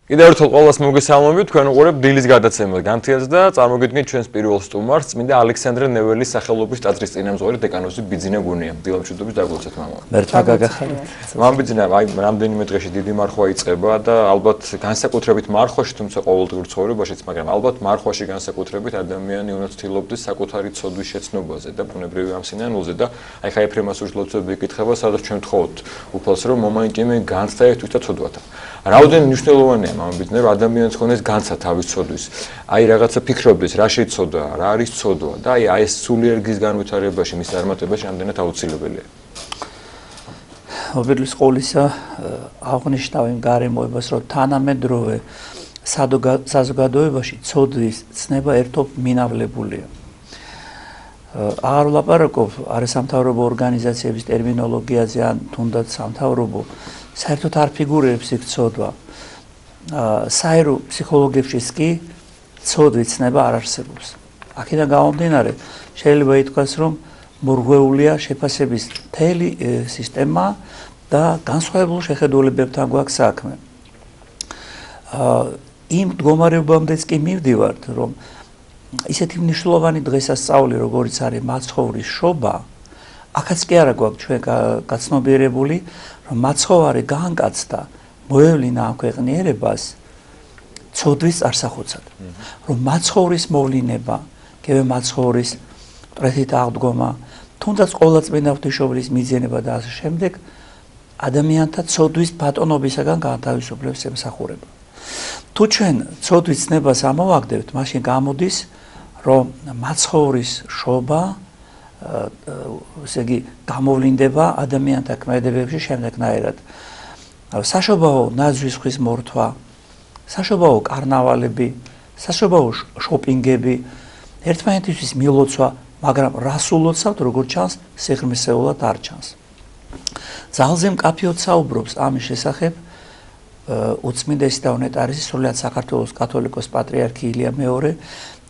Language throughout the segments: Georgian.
კიდევ ერთხელ ყველას მოგესალმებით, თქვენ უყურებთ დილის გადაცემას განთიადს და წარმოგიდგენთ ჩვენს პირველ სტუმარს, წმინდა ალექსანდრე ნეველის სახელობის ტაძრის წინამძღვარი დეკანოზი ბიძინა გუნია. დილამშვიდობის დაგვროცეთ მამა. მერჩა გაგახარეთ. მამ ბიძინა, აი რამდენიმე დღეში დიდი მარხვა იწყება და ალბათ განსაკუთრებით მარხვაში, თუმცა ყოველდღიურ ცხოვრებაშიც, მაგრამ ალბათ მარხვაში განსაკუთრებით ადამიანი უნდა ცდილობდეს საკუთარი ცოდვის შეცნობაზე და ბუნებრივი ამ სინანულზე და აი ხა ეფრემას უშლოცები იკითხება, სადაც ჩვენ ვთხოვთ უფალს რომ მომაინკიმე განცდა ერთვით და ცოდვათა. რაოდენ მნიშვნელოვანია მამაბიძნე რომ ადამიანს ხონდეს განცა თავის ცოდვის. აი რაღაცა ფიქრობდეს, რა შეიცოდვა, რა არის ცოდვა და აი ეს სულიერ გზის განვითარებაში, მის წარმატებაში რამდენად აუცილებელია. ობედლის ყოლისა აღნიშნავ იმ გარემოებას, რომ თანამედროვე საზოგადოებაში ცოდვის ცნება ერთობ მინავლებულია. აღარ ვლაპარაკობ არასამთავრობო ორგანიზაციების ტერმინოლოგიაზე ან თუნდაც სამთავრობო საერთოდ არ ფიგურირებს იქ ცოდვა. საერო ფსიქოლოგიებშიც კი ცოდვის ცნება არ არსებობს. აქედან გამომდინარე, შეიძლება ითქვას, რომ მორღვეულია შეფასების მთელი სისტემა და განსხვავებულ შეხედულებებთან გვაქვს საქმე. იმ მდგომარეობამდეც კი მივდივართ, რომ ისეთი მნიშვნელოვანი დღესასწაული, როგორიც არის მაცხოვრის შობა, აქაც კი არა გვაქვს ჩვენ გაცნობიერებული, რომ მაცხოვარი გაანკაცდა მოევლინა ამ ქვეყნიერებას ცოდვის არსახოცად. რომ მაცხოვრის მოვლინება, კევე მაცხოვრის მტრეთით აღდგომა, თუნდაც ყოვლადწმინდა ღვთისმშობლის მიძინება და ასე შემდეგ ადამიანთა ცოდვის ბატონობისაგან განთავისუფლებას ემსახურება. თუ ჩვენ ცოდვის ცნებას ამოვაგდებთ, მაშინ გამოდის, რომ მაცხოვრის შობა ესე იგი გამოვლინდება ადამიანთა ქმედებებში შემდეგნაირად. საშობაო ნაძვის ხვის მორთვა, საშობაო კარნავალები, საშობაო შოპინგები, ერთმანეთისთვის მილოცვა, მაგრამ რას ულოცავთ, როგორც ჩანს, სიღრმისეულად არ ჩანს. ძალზე მკაფიოდ საუბრობს ამის შესახებ უწმინდესი და უნეტარესი სრულიად საქართველოს კათოლიკოს პატრიარქი ილია მეორე.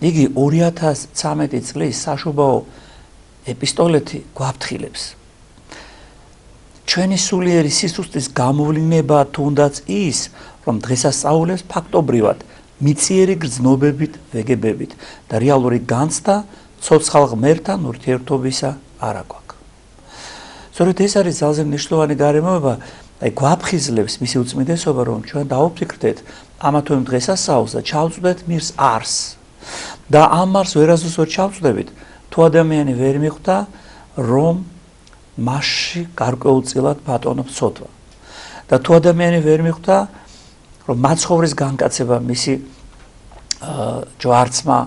იგი 2013 წლის საშობაო ეპისტოლეთი გვაფრთხილებს. ჩვენი სულიერი სისუსტის გამოვლინება თუნდაც ის, რომ დღესასწაულებს ფაქტობრივად მიწიერი გრძნობებით ვეგებებით და რეალური განცდა ცოცხალ ღმერთთან ურთიერთობისა არ აქვს. სწორედ ეს არის ძალზე მნიშვნელოვანი გარემოება, აი გვაფხიზლებს მისი უწმინდესობა, რომ ჩვენ დავუფიქრდეთ ამა თუ იმ დღესასწაულს და ჩავწვდეთ მირს არსს. და ამ მარს ვერასდროს ჩავწვდებით, თუ ადამიანი ვერ მიხვდა, რომ მასში გარკვეულწილად ბატონობს ცოდვა. და თუ ადამიანი ვერ მიხვდა, რომ მაცხოვრის განკაცება, მისი ჯვარცმა,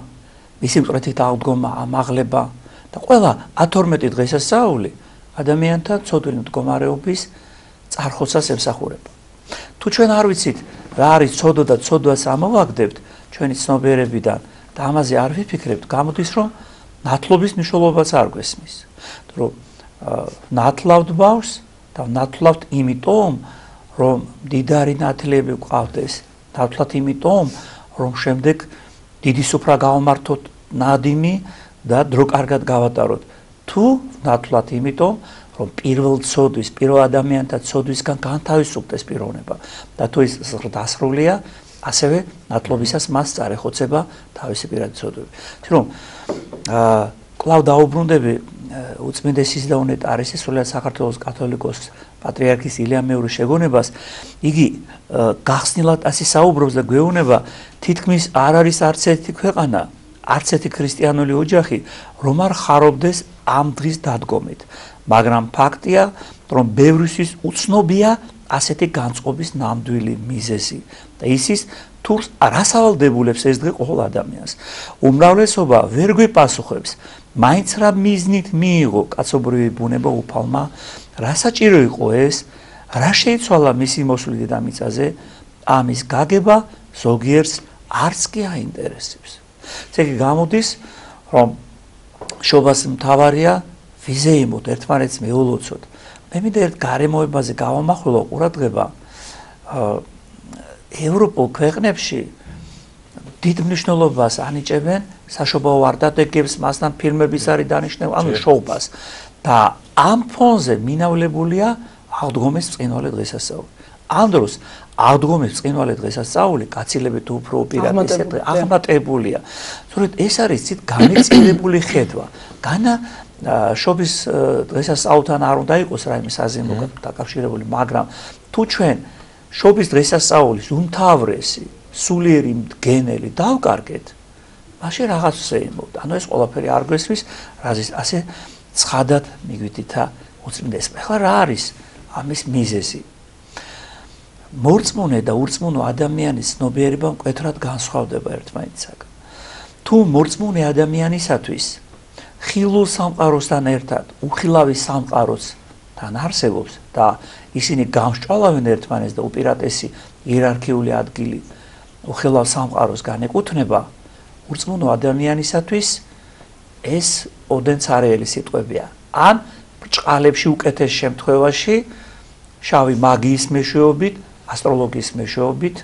მისი მტრეთით აღდგომა, ამაღლება და ყველა 12 დღესასწაული ადამიანთა ცოდვილი მდგომარეობის წარხოცას ემსახურება. თუ ჩვენ არ ვიცით, რა არის ცოდვა და ცოდვას ამოვაგდებთ ჩვენი ცნობიერებიდან და ამაზე არ ვიფიქრებთ, გამოდის, რომ ნათლობის მნიშვნელობაც არ გვესმის. რომ ნათლავთ ბავშვს და ნათლავთ იმიტომ, რომ დიდარი ნათლები გვყავდეს, ნათლავთ იმიტომ, რომ შემდეგ დიდი სუფრა გავამართოთ ნადიმი და დრო კარგად გავატაროთ. თუ ნათლავთ იმიტომ, რომ პირველ ცოდვის, პირველ ადამიანთა ცოდვისგან განთავისუფლდეს პიროვნება და თუ ის დასრულია, ასევე ნათლობისას მას წარეხოცება თავისი პირადი ცოდვები. რომ კვლავ დაუბრუნდები უწმინდესის და უნეტარესის სრულიად საქართველოს კათოლიკოს პატრიარქის ილია მეორის შეგონებას, იგი გახსნილად ასე საუბრობს და გვეუბნება, თითქმის არ არის არც ერთი ქვეყანა, არც ერთი ქრისტიანული ოჯახი, რომ არ ხარობდეს ამ დღის დადგომით. მაგრამ ფაქტია, რომ ბევრისთვის უცნობია ასეთი განწყობის ნამდვილი მიზეზი და ისის თუ რას ავალდებულებს ეს დღე ყოველ ადამიანს. უმრავლესობა ვერ გვიპასუხებს, მაინც რა მიზნით მიიღო კაცობრიობი ბუნება უფალმა, რა საჭირო იყო ეს, რა შეიცვალა მისი მოსვლით დედამიწაზე, ამის გაგება ზოგიერთს არც კი აინტერესებს. ესე იგი გამოდის, რომ შობას მთავარია ვიზეიმოთ, ერთმანეთს მეულოცოთ. მე მინდა ერთ გარემოებაზე გავამახვილო ყურადღება. ევროპულ ქვეყნებში დიდ მნიშვნელობას ანიჭებენ საშობაო ვარდადეგებს, მასთან ფილმების არის დანიშნული, ანუ შოუბას. და ამ ფონზე მინავლებულია აღდგომის ბრწყინვალე დღესასწაული. ამ დროს აღდგომის ბრწყინვალე დღესასწაული კაცილებით უფრო უპირატესად აღმატებულია. სწორედ ეს არის ცით განეწილებული ხედვა. განა შობის დღესასწაულთან არ უნდა იყოს რაიმე საზემო დაკავშირებული, მაგრამ თუ ჩვენ შობის დღესასწაულის უმთავრესი სულიერი მდგენელი დავკარგეთ, მაშინ რაღაც შეიმოვდა. ანუ ეს ყველაფერი არ გვესმის, რაზეც ასე ცხადად მიგვიდითა უწმინდეს. ახლა რა არის ამის მიზეზი? მორწმუნე და ურწმუნო ადამიანის ცნობიერება მკვეთრად განსხვავდება ერთმანეთისაგან. თუ მორწმუნე ადამიანისათვის ხილულ სამყაროსთან ერთად უხილავი სამყაროსთან არსებობს და ისინი გამსჭვალავენ ერთმანეთს და უპირატესი იერარქიული ადგილი უხილავ სამყაროს განეკუთვნება, ურწმუნო ადამიანისათვის ეს ოდენცარიელი სიტყვებია. ან ბრჭყალებში უკეთეს შემთხვევაში შავი მაგიის მეშვეობით, ასტროლოგიის მეშვეობით,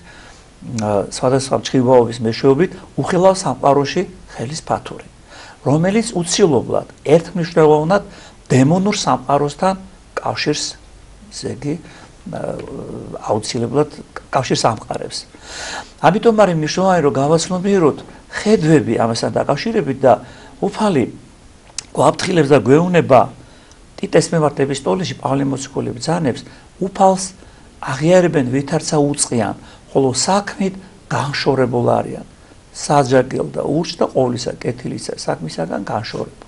სხვადასხვა ჭრილობების მეშვეობით უხილავ სამყაროში ხელის ფათური, რომელიც უცილობლად ერთმნიშვნელოვნად დემონურ სამყაროსთან კავშირს ზეგი აუცილებლად კავშირს ამყარებს. ამიტომ არის მნიშვნელოვანი რომ გავაცნობიეროთ ხედვები ამასთან დაკავშირებით და უფალი გვაფრთხილებს და გვეუბნება ტიტეს მიმართ ეპისტოლეში პავლე მოციქული ბრძანებს უფალს აღიარებენ ვითარცა უწყიან, ხოლო საქმით განშორებულ არიან. საჯაგელ და ურჩ და ყოვლისა კეთილისა საქმისაგან განშორებულ.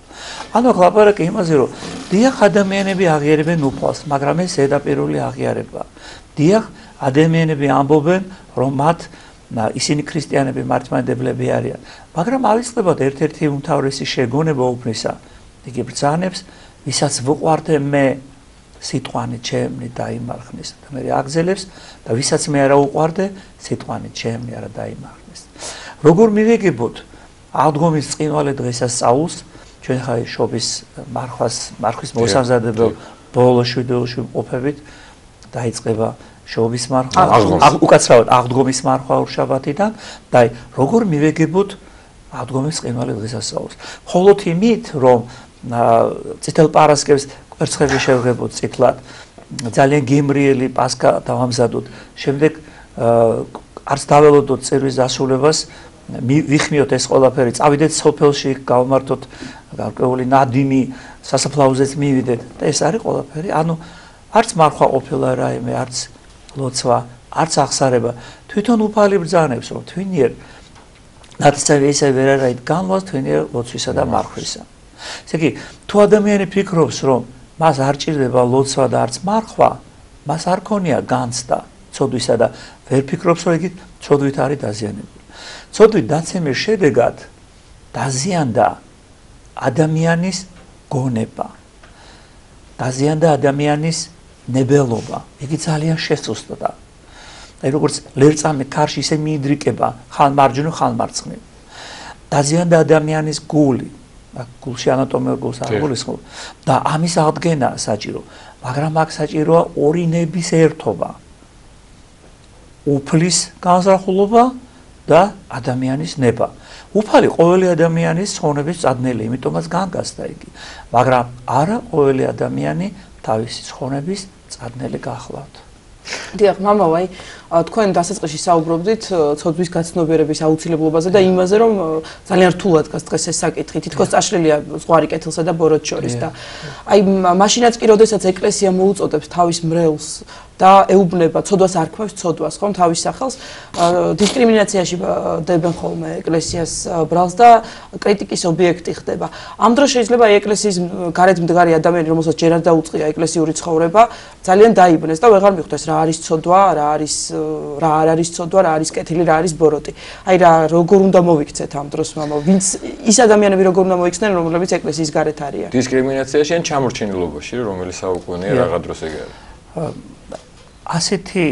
ანუ ლაპარაკი იმაზე რომ დიახ ადამიანები აღიარებენ უფალს, მაგრამ ეს ზედაპირული აღიარებაა. დიახ ადამიანები ამბობენ რომ მათ ისინი ქრისტიანები მართლმადიდებლები არიან, მაგრამ ავიწყდებათ ერთ-ერთი უმთავრესი შეგონება უფლისა. იგი ბრძანებს, ვისაც ვუყვარდე მე სიტყვანი ჩემნი დაიმარხნეს და მე აგზელებს და ვისაც მე არა უყვარდე სიტყვანი ჩემნი არა დაიმარხნეს. როგორ მივეგებოთ აღდგომის ბრწყინვალე დღესასწაულს, ჩვენ ხა შობის მარხვის მოსამზადებელ ბოლო შვიდეულში ყოფებით დაიწყება შობის მარხვა, უკაცრავად აღდგომის მარხვა ორშაბათიდან და როგორ მივეგებოთ აღდგომის ბრწყინვალე დღესასწაულს. მხოლოდ იმით, რომ წითელ პარასკევს კვერცხები შევღებოთ წითლად, ძალიან გემრიელი პასკა დავამზადოთ, შემდეგ არც დაველოდოთ წირვის დასრულებას, ვიხმიოთ ეს ყველაფერი, წავიდეთ სოფელში, გავმართოთ გარკვეული ნადინი, სასაფლაოზეც მივიდეთ და ეს არის ყველაფერი. ანუ არც მარხვა ყოფილა რაიმე, არც ლოცვა, არც აღსარება. თვითონ უფალი ბრძანებს, რომ თვინიერ ნათლისმცემი ისე ვერ არაით განვლას თვინიერ ლოცვისა და მარხვისა. ესე იგი, თუ ადამიანი ფიქრობს, რომ მას არ ჭირდება ლოცვა და არც მარხვა, მას არ ქონია განცდა ცოდვისა და ვერ ფიქრობს, რომ იგი ცოდვით არის დაზიანებული. ცოდვით დაცემის შედეგად დაზიანდა ადამიანის გონება, დაზიანდა ადამიანის ნებელობა, იგი ძალიან შესუსტდა. აი როგორც ლერწამი ქარში ისე მიიდრიკება, ხან მარჯვნივ, ხან მარცხნივ. დაზიანდა ადამიანის გული, გულში ანატომიურ გულს არ გულისხმობ და ამის აღდგენა საჭირო, მაგრამ აქ საჭიროა ორი ნების ერთობა. უფლის განზრახულობა და ადამიანის ნება. უფალი ყოველი ადამიანის ცხოვრების წადნელი, იმიტომაც განგასდა იგი, მაგრამ არა ყოველი ადამიანი თავისი ცხოვრების წადნელი გახლავთ. დიახ, მამაო, აი თქვენ დასაწყისში საუბრობდით ცოდვის გაცნობიერების აუცილებლობაზე და იმაზე, რომ ძალიან რთულად გას დღეს ეს საკითხი, თითქოს წაშლილია ზღვარი კეთილსა და ბოროტ შორის და აი მაშინაც კი როდესაც ეკლესია მოუწოდებს თავის მრევლს და ეუბნება ცოდვას არ ქვევს ცოდვას, ხომ თავის სახელს დისკრიმინაციაში დებენ ხოლმე ეკლესიას ბრალს და კრიტიკის ობიექტი ხდება. ამ დროს შეიძლება აი ეკლესიის გარეთ მდგარი ადამიანი, რომელსაც ჯერ არ დაუწყია ეკლესიური ცხოვრება, ძალიან დაიბნეს და ვეღარ მიხვდეს რა არის ცოდვა, რა არ არის ცოდვა, რა არის კეთილი, რა არის ბოროტი. აი რა როგორ უნდა მოვიქცეთ ამ დროს მამა, ვინც ის ადამიანები როგორ უნდა მოიქცნენ, რომლებიც ეკლესიის გარეთ არიან. დისკრიმინაციაში ან ჩამორჩენილობაში, რომელიც საუკუნეა რაღაც დროს ეგ არის. ასეთი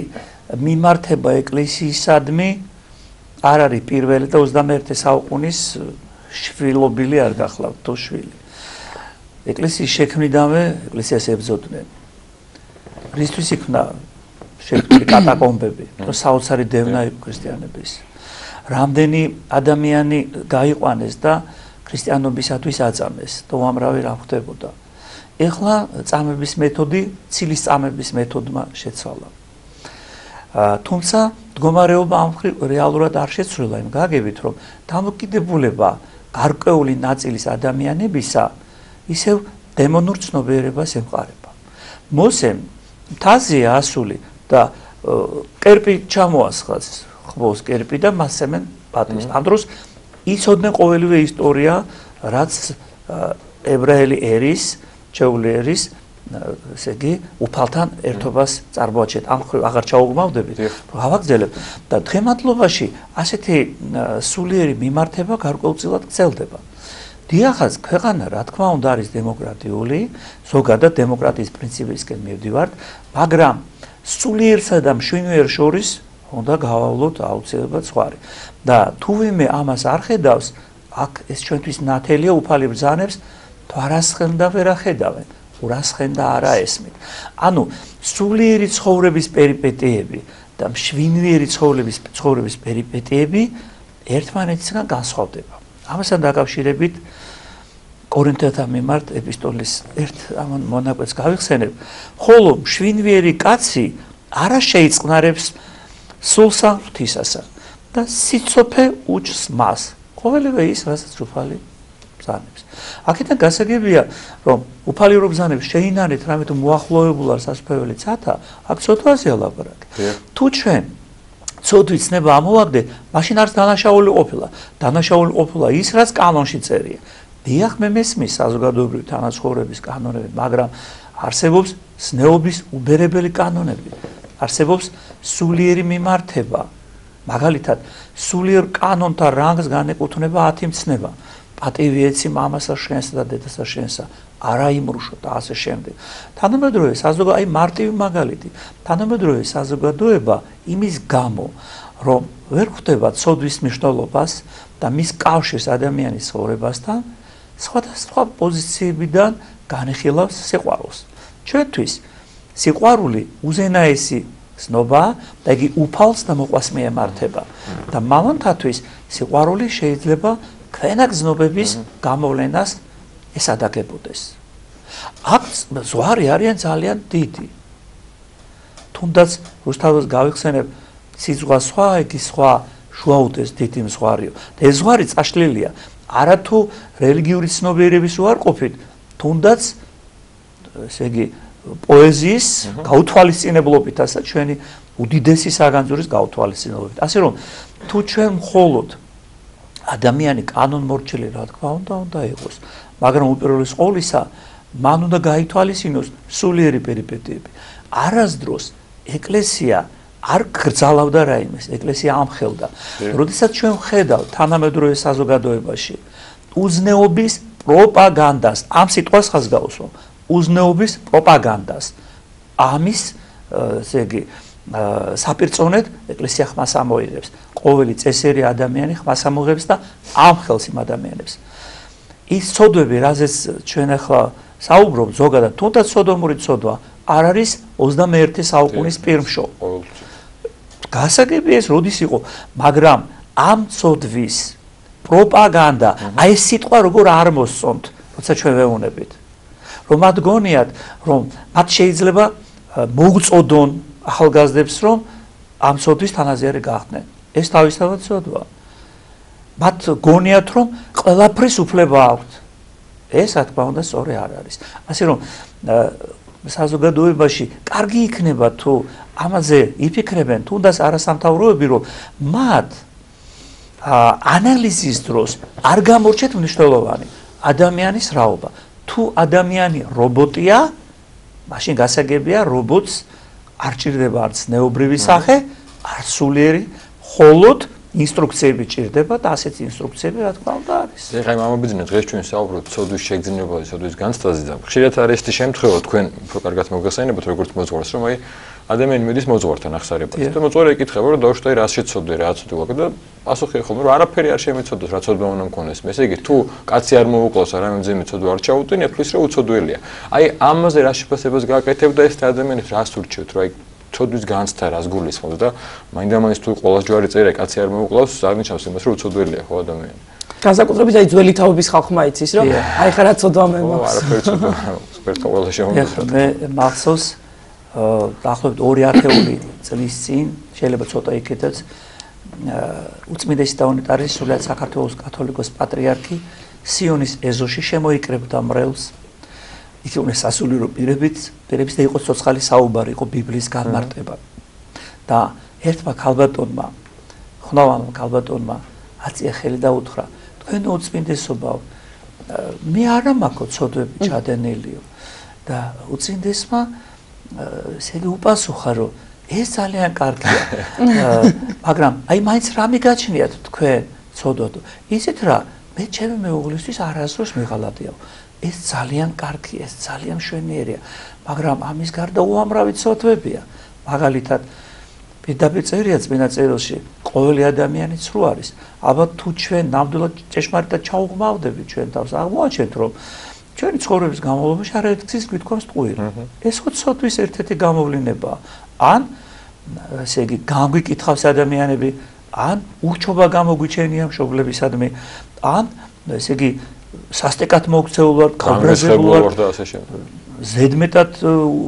მიმართება ეკლესიისადმი არ არის პირველი და 21 საუკუნის შვილობილი არ გახლავთ თუ შვილი. ეკლესიის შექმნიდანვე ეკლესიას ებრძოდნენ. რისთვის იქნა შექმნილი კატაკომბები, რომ საოცარი დევნა იყო ქრისტიანების. რამდენი ადამიანი გაიყვანეს და ქრისტიანობისათვის აწამეს და უამრავი რა ხდებოდა. ეხლა წამების მეთოდი ცილის წამების მეთოდმა შეცვალა. თუმცა მდგომარეობა ამ რეალურად არ შეცვლილა, იმ გაგებით, რომ დამოკიდებულება გარკვეული ნაწილის ადამიანებისა ისევ დემონურ ცნობიერებას ემყარება. მოსემ მთაზეა ასული და კერპი ჩამოასხას, ხბოს კერპი და მასემენ პატრის. ამ დროს იცოდნენ ყოველივე ისტორია, რაც ებრაელი ერის, ჩვეული ერის, ესე იგი, უფალთან ერთობას წარმოაჩენთ. ამ ხრივ აღარ ჩაუგმავდებით, გავაგრძელებ და დღემდლობაში ასეთი სულიერი მიმართება გარკვეულწილად გრძელდება. დიახაც, ქვეყანა რა თქმა უნდა არის დემოკრატიული, ზოგადად დემოკრატიის პრინციპისკენ მივდივართ, მაგრამ სულიერსა და მშვენიერ შორის უნდა გავავლოთ აუცილებლად სხვარი. და თუვიმე ამას არ ხედავს, აქ ეს ჩვენთვის ნათელია უფალი ბრძანებს თვარასხენ და ვერ ახედავენ, ურასხენ და არა ესმით. ანუ სულიერი ცხოვრების პერიპეტიები და მშვენიერი ცხოვრების პერიპეტიები ერთმანეთისგან განსხვავდება. ამასთან დაკავშირებით კორინთელთა მიმართ ეპისტოლის ერთ ამ მონაკვეთს გავიხსენებ, ხოლო მშვენიერი კაცი არა შეიწყნარებს სულსა ღვთისასა და სიცოცხე უჩს მას. ყოველივე ის, რასაც უფალი ბრძანებს. აქედან გასაგებია, რომ უფალი რო ბრძანებს შეინარეთ რამე თუ მოახლოებულ არ სასწრაფებელი ცათა, აქ ცოდვაზეა ლაპარაკი. თუ ჩვენ ცოდვით ცნება ამოვაგდე, მაშინ არც დანაშაული ყოფილა. დანაშაული ყოფილა ის, რაც კანონში წერია. დიახ, მე მესმის საზოგადოებრივი თანაცხოვრების კანონები, მაგრამ არსებობს ზნეობის უბერებელი კანონები. არსებობს სულიერი მიმართება. მაგალითად, სულიერ კანონთა რანგს განეკუთვნება 10 მცნება. პატივი ეცი მამასა შენსა და დედასა შენსა, არა იმრუშო და ასე შემდეგ. თანამედროვე საზოგადოება, აი მარტივი მაგალითი, თანამედროვე საზოგადოება იმის გამო, რომ ვერ ხვდება ცოდვის მნიშვნელობას და მის კავშირს ადამიანის ცხოვრებასთან, სხვადასხვა პოზიციებიდან განიხილავს სიყვარულს. ჩვენთვის სიყვარული უზენაესი ცნობა და იგი უფალს და მოყვას მიემართება. და მამონთათვის სიყვარული შეიძლება ქვენა გზნობების გამოვლენას ესადაგებოდეს. აქ ზღვარი არიან ძალიან დიდი. თუნდაც რუსთაველს გავიხსენებ, სიზღვა სხვა, იგი სხვა, შუაუდეს დიდი ზღვარიო. და ეს ზღვარი წაშლილია არათუ რელიგიური ცნობიერების უარყოფით, თუნდაც ესე იგი პოეზიის გაუთვალისწინებლობითაც და ჩვენი უდიდესი საგანძურის გაუთვალისწინებლობით. ასე რომ თუ ჩვენ მხოლოდ ადამიანი კანონმორჩილი რა თქმა უნდა იყოს, მაგრამ უპირველეს ყოვლისა მან უნდა გაითვალისწინოს სულიერი პერიპეტიები. არასდროს ეკლესია არ გრძალავდა რაიმეს, ეკლესია ამხელდა. როდესაც ჩვენ ვხედავთ თანამედროვე საზოგადოებაში უზნეობის პროპაგანდას, ამ სიტყვას ხაზს გავუსვა, უზნეობის პროპაგანდას. ამის ესე იგი საპირწონედ ეკლესია ხმას ამოიღებს. ყოველი წესერი ადამიანი ხმას ამოიღებს და ამხელს იმ ადამიანებს. ის ცოდვები, რაზეც ჩვენ ახლა საუბრობთ, ზოგადად თუნდაც სოდომური ცოდვა არ არის 21 საუკუნის პირმშო. გასაგებია ეს როდის იყო, მაგრამ ამ ცოდვის პროპაგანდა, აი ეს სიტყვა როგორ არ მოსწონთ, როცა ჩვენ ვეუბნებით. რომ მათ გონიათ, რომ მათ შეიძლება მოუწოდონ ახალგაზრდებს, რომ ამ ცოდვის თანაზიარი გახდნენ. ეს თავისთავად ცოდვა. მათ გონიათ, რომ ყველაფრის უფლება აქვთ. ეს რა თქმა უნდა სწორი არ არის. ასე რომ საზოგადოებაში კარგი იქნება თუ ამაზე იფიქრებენ, თუნდაც არასამთავროები, რომ მათ ანალიზის დროს არ გამორჩეთ მნიშვნელოვანი ადამიანის რაობა. თუ ადამიანი რობოტია, მაშინ გასაგებია რობოტს არ ჭირდება არც ზნეობრივი სახე, არც სულიერი, მხოლოდ ინსტრუქციები ჭირდება და ასეთი ინსტრუქციები რა თქმა უნდა არის. ეხლა მომბიძინეთ დღეს ჩვენ საუბრობთ ცოდვის შეგრძნებაზე, ცოდვის განცდაზე და ხშირად არის ეს შემთხვევა თქვენ უფრო კარგად მოგეხსენებათ როგორც მოძღვარს, რომ აი ადამიანი მიდის მოძღვართან ახსარებად და მოძღვარი ეკითხება რომ დაუშვai რა შეცოდე რა ცოდვა და პასუხი ხოლმე რომ არაფერი არ შემეცოდოს რა ცოდვა უნდა მქონდეს. ესე იგი თუ კაცი არ მოუკლავს არა მძიმე ცოდვა არ ჩაუტვინე ფლის რომ უცოდველია. აი ამაზე რა შეფასებას გააკეთებ და ეს ადამიანებს რას ურჩევთ რომ აი ცოდვის განცდა რას გულისხმობს და მაინდა-მაინც თუ ყოველს ჯვარი წერა კაცი არ მოუკლავს აღნიშნავს იმას რომ უცოდველია ხო ადამიანი. განსაკუთრებით აი ძველი თაობის ხალხმა იცის რომ აი ხა რა ცოდვა მე მაქვს. არაფერი ცოდვა სპერტა ყველა შემოგვიყვება. მე მახსოვს დაახლოებით 2 ათეული წლის წინ, შეიძლება ცოტა იქითაც უწმინდესი და უნიტარისი სრულიად საქართველოს კათოლიკოს პატრიარქი სიონის ეზოში შემოიკრებდა მრევლს. იქ უნდა სასულიერო პირების და იყოს ცოცხალი საუბარი, იყო ბიბლიის განმარტება. და ერთმა ქალბატონმა, ხნოვანმა ქალბატონმა აწია ხელი და უთხრა, თქვენ უწმინდესობაო, მე არა მაქვს ცოდვები ჩადენილიო. და უწმინდესმა ესე იგი უპასუხა, რომ ეს ძალიან კარგია. მაგრამ აი მაინც რა მიგაჩნიათ თქვენ ცოდვადო. ისეთ რა, მე ჩემი მეუღლისთვის არასდროს მიღალატიაო. ეს ძალიან კარგია, ეს ძალიან მშვენიერია, მაგრამ ამის გარდა უამრავი ცოდვებია. მაგალითად, პირდაპირ წერია წმინდა წერილში, ყოველი ადამიანი ცრუ არის. ალბათ თუ ჩვენ ნამდვილად ჭეშმარიტად ჩაუღმავდებით ჩვენ თავს, აღმოაჩენთ, რომ ჩვენი ცხოვრების განმავლობაში არაერთგზის გვითქვამს ტყუილი. ეს ხო ცოდვის ერთ-ერთი გამოვლინებაა. ან ესე იგი განგვიკითხავს ადამიანები, ან ურჩობა გამოგვიჩენია მშობლებისადმი, ან ესე იგი სასტიკად მოქცეულად, გაბრაზებულად და ასე შემდეგ. ზედმეტად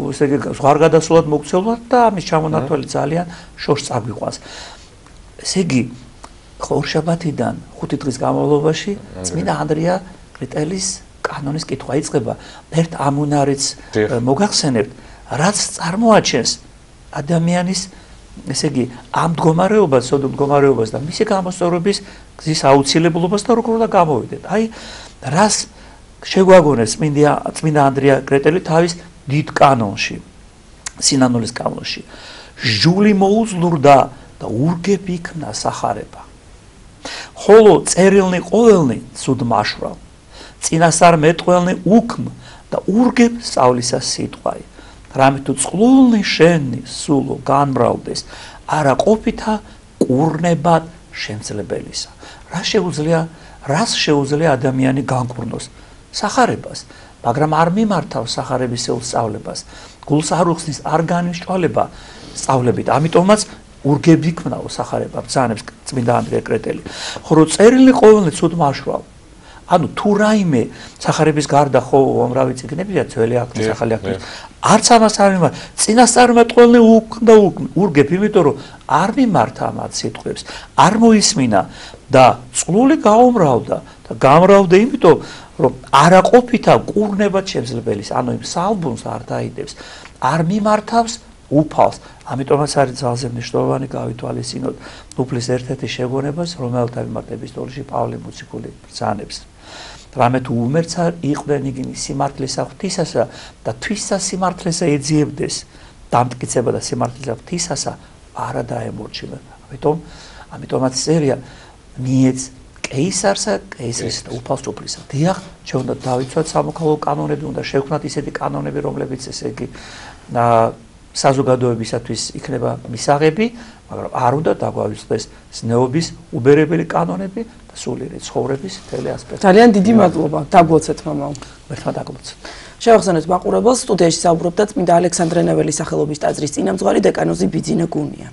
ესე იგი ზღვარგადასვლად მოქცეულად და ამის ჩამონათვალი ძალიან შორს წაგვიყვანს. ესე იგი ორშაბათიდან 5 დღის განმავლობაში წმინდა ანდრია კრეტელის კანონის კითხვა იწყება. ერთ ამ უნარიც მოგახსენებთ, რაც წარმოაჩენს ადამიანის ესე იგი ამ მდგომარეობას, სოდო მდგომარეობას და მისი გამოსწორების გზის აუცილებლობას და როგორ უნდა გამოვიდეთ. აი რას შეგვაგონებს წმინდა ანდრია კრეტელი თავის დიდ კანონში, სინანულის კანონში. ჟული მოუძლურდა და ურგები იქნა სახარება. ხოლო წერილნი ყოველნი ცუდ მაშვრალ. წინასწარ მეტყველნი უქმ და ურგებ სწავლისა სიტყვაი. რამე თუ წყლულნი შენი სულო განმრავლდეს, არა ყოფითა კურნებად შემძლებელისა. რას შეუძლია ადამიანი განკურნოს? სახარებას, მაგრამ არ მიმართავს სახარებისეულ სწავლებას. გულს არ უხსნის არ განისჭვალება სწავლებით. ამიტომაც ურგები იქნაო სახარება ბრძანებს წმინდა ანდრია კრეტელი. ხოლო წერილი ყოველნი ცუდ მაშვრალ. ანუ თუ რაიმე სახარების გარდა ხო უამრავი წიგნებია, ძველი აქტის, ახალი აქტის. არც ამას არ მიმართ. წინასწარმეტყველნი უქმდა ურგებ, იმიტომ რომ არ მიმართა ამ სიტყვებს, არ მოისმინა და წყლული გაუმრავდა და გამრავდა, იმიტომ რომ არა ყოფითა კურნებად შემძლებელის, ანუ იმ სალბუნს არ დაიდებს, არ მიმართავს უფალს. ამიტომაც არის ძალზე მნიშვნელოვანი გავითვალისწინოთ უფლის ერთ-ერთი შეგონებას, რომელთა მიმართ ეპისტოლეში პავლე მოციქული ბრძანებს. რამე თუ უმერცა იყვნენ იგინი სიმართლესა ღვთისასა და თვისა სიმართლესა ეძიებდეს, დამტკიცება და სიმართლესა ღვთისასა არა დაემორჩილა. ამიტომაც წერია მიეც კეისარსა, კეისრის და უფალს უფლისა. დიახ, ჩვენ უნდა დავიცვათ სამოქალაქო კანონები, უნდა შევქმნათ ისეთი კანონები, რომლებიც ესე იგი საზოგადოებისათვის იქნება მისაღები, მაგრამ არ უნდა დაგვავიწყდეს ზნეობის უბერებელი კანონები და სულიერი ცხოვრების მთელი ასპექტი. ძალიან დიდი მადლობა. დაგლოცეთ მამაო. მერტმა დაგლოცეთ. შევახსენეთ მაყურებელს, სტუდიაში საუბრობდა წმინდა ალექსანდრე ნეველის სახელობის ტაძრის წინამძღვარი დეკანოზი ბიძინა გუნია.